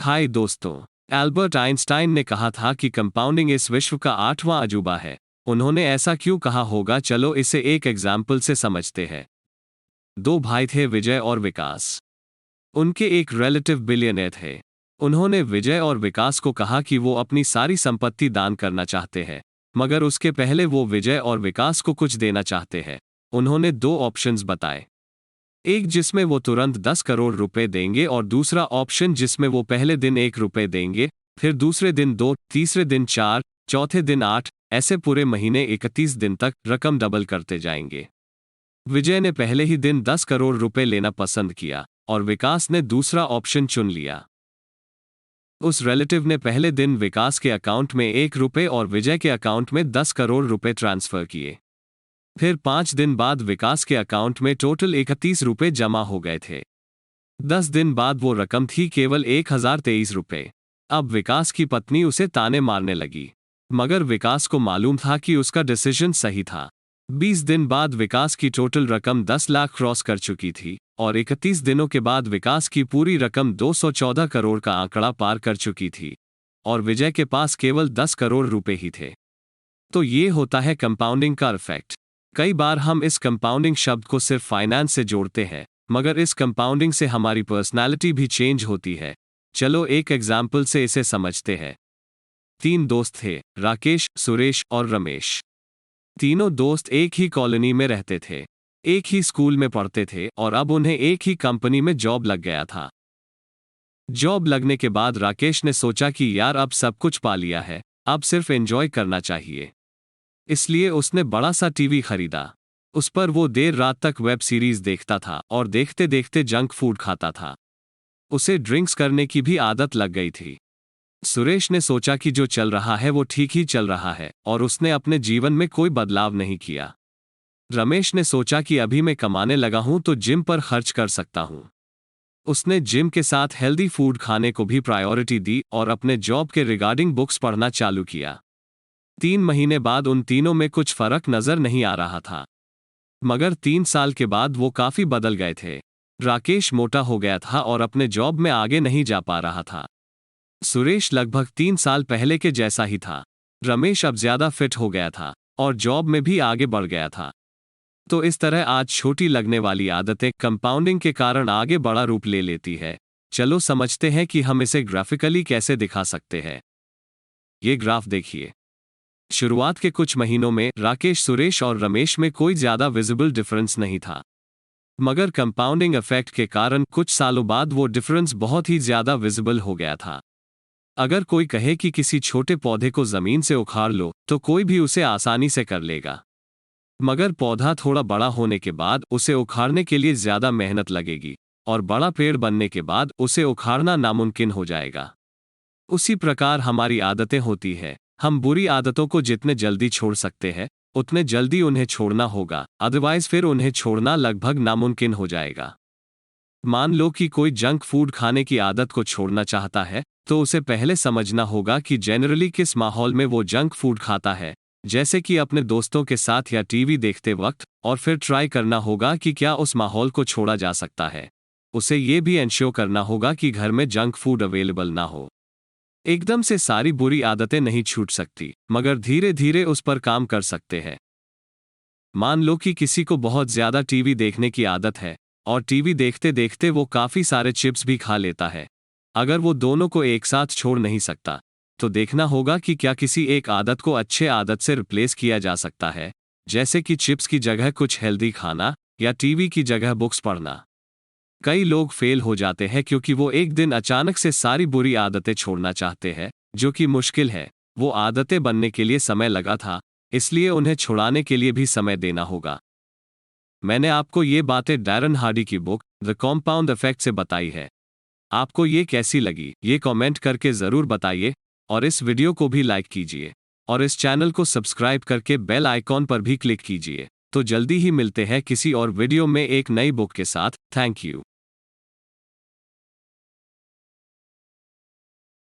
हाय दोस्तों, Albert Einstein ने कहा था कि कंपाउंडिंग इस विश्व का 8वां अजूबा है। उन्होंने ऐसा क्यों कहा होगा, चलो इसे एक एग्जाम्पल से समझते हैं। दो भाई थे, विजय और विकास। उनके एक रिलेटिव बिलियनर थे। उन्होंने विजय और विकास को कहा कि वो अपनी सारी संपत्ति दान करना चाहते हैं, मगर उसके पहले वो विजय और विकास को कुछ देना चाहते हैं। उन्होंने दो ऑप्शंस बताए, एक जिसमें वो तुरंत 10 करोड़ रुपए देंगे और दूसरा ऑप्शन जिसमें वो पहले दिन 1 रुपए देंगे, फिर दूसरे दिन 2, तीसरे दिन 4, चौथे दिन 8, ऐसे पूरे महीने 31 दिन तक रकम डबल करते जाएंगे। विजय ने पहले ही दिन 10 करोड़ रुपए लेना पसंद किया और विकास ने दूसरा ऑप्शन चुन लिया। उस रिलेटिव ने पहले दिन विकास के अकाउंट में 1 रुपए और विजय के अकाउंट में 10 करोड़ रुपए ट्रांसफर किए। फिर 5 दिन बाद विकास के अकाउंट में टोटल 31 रुपए जमा हो गए थे। 10 दिन बाद वो रकम थी केवल 1023 रुपए। अब विकास की पत्नी उसे ताने मारने लगी, मगर विकास को मालूम था कि उसका डिसीजन सही था। 20 दिन बाद विकास की टोटल रकम 10 लाख क्रॉस कर चुकी थी और 31 दिनों के बाद विकास की पूरी रकम 214 करोड़ का आंकड़ा पार कर चुकी थी और विजय के पास केवल 10 करोड़ रुपए ही थे। तो ये होता है कंपाउंडिंग का इफेक्ट। कई बार हम इस कंपाउंडिंग शब्द को सिर्फ फाइनेंस से जोड़ते हैं, मगर इस कंपाउंडिंग से हमारी पर्सनालिटी भी चेंज होती है। चलो एक एग्जाम्पल से इसे समझते हैं। 3 दोस्त थे, राकेश, सुरेश और रमेश। तीनों दोस्त एक ही कॉलोनी में रहते थे, एक ही स्कूल में पढ़ते थे और अब उन्हें एक ही कंपनी में जॉब लग गया था। जॉब लगने के बाद राकेश ने सोचा कि यार अब सब कुछ पा लिया है, अब सिर्फ एंजॉय करना चाहिए। इसलिए उसने बड़ा सा टीवी खरीदा। उस पर वो देर रात तक वेब सीरीज देखता था और देखते देखते जंक फूड खाता था। उसे ड्रिंक्स करने की भी आदत लग गई थी। सुरेश ने सोचा कि जो चल रहा है वो ठीक ही चल रहा है और उसने अपने जीवन में कोई बदलाव नहीं किया। रमेश ने सोचा कि अभी मैं कमाने लगा हूं तो जिम पर खर्च कर सकता हूं। उसने जिम के साथ हेल्दी फूड खाने को भी प्रायोरिटी दी और अपने जॉब के रिगार्डिंग बुक्स पढ़ना चालू किया। 3 महीने बाद उन तीनों में कुछ फर्क नजर नहीं आ रहा था, मगर 3 साल के बाद वो काफी बदल गए थे। राकेश मोटा हो गया था और अपने जॉब में आगे नहीं जा पा रहा था। सुरेश लगभग 3 साल पहले के जैसा ही था। रमेश अब ज्यादा फिट हो गया था और जॉब में भी आगे बढ़ गया था। तो इस तरह आज छोटी लगने वाली आदतें कंपाउंडिंग के कारण आगे बड़ा रूप ले लेती है। चलो समझते हैं कि हम इसे ग्राफिकली कैसे दिखा सकते हैं। ये ग्राफ देखिए। शुरुआत के कुछ महीनों में राकेश, सुरेश और रमेश में कोई ज्यादा विजिबल डिफरेंस नहीं था, मगर कंपाउंडिंग इफेक्ट के कारण कुछ सालों बाद वो डिफरेंस बहुत ही ज्यादा विजिबल हो गया था। अगर कोई कहे कि किसी छोटे पौधे को जमीन से उखाड़ लो तो कोई भी उसे आसानी से कर लेगा, मगर पौधा थोड़ा बड़ा होने के बाद उसे उखाड़ने के लिए ज्यादा मेहनत लगेगी और बड़ा पेड़ बनने के बाद उसे उखाड़ना नामुमकिन हो जाएगा। उसी प्रकार हमारी आदतें होती है। हम बुरी आदतों को जितने जल्दी छोड़ सकते हैं उतने जल्दी उन्हें छोड़ना होगा, अदरवाइज फिर उन्हें छोड़ना लगभग नामुमकिन हो जाएगा। मान लो कि कोई जंक फूड खाने की आदत को छोड़ना चाहता है, तो उसे पहले समझना होगा कि जनरली किस माहौल में वो जंक फूड खाता है, जैसे कि अपने दोस्तों के साथ या टीवी देखते वक्त, और फिर ट्राई करना होगा कि क्या उस माहौल को छोड़ा जा सकता है। उसे ये भी इंश्योर करना होगा कि घर में जंक फूड अवेलेबल ना हो। एकदम से सारी बुरी आदतें नहीं छूट सकती, मगर धीरे धीरे उस पर काम कर सकते हैं। मान लो कि किसी को बहुत ज्यादा टीवी देखने की आदत है और टीवी देखते देखते वो काफी सारे चिप्स भी खा लेता है। अगर वो दोनों को एक साथ छोड़ नहीं सकता, तो देखना होगा कि क्या किसी एक आदत को अच्छे आदत से रिप्लेस किया जा सकता है, जैसे कि चिप्स की जगह कुछ हेल्दी खाना या टीवी की जगह बुक्स पढ़ना। कई लोग फेल हो जाते हैं क्योंकि वो एक दिन अचानक से सारी बुरी आदतें छोड़ना चाहते हैं, जो कि मुश्किल है। वो आदतें बनने के लिए समय लगा था, इसलिए उन्हें छुड़ाने के लिए भी समय देना होगा। मैंने आपको ये बातें डैरन हार्डी की बुक द कॉम्पाउंड इफेक्ट से बताई है। आपको ये कैसी लगी, ये कमेंट करके ज़रूर बताइए और इस वीडियो को भी लाइक कीजिए और इस चैनल को सब्सक्राइब करके बेल आइकॉन पर भी क्लिक कीजिए। तो जल्दी ही मिलते हैं किसी और वीडियो में एक नई बुक के साथ। Thank you.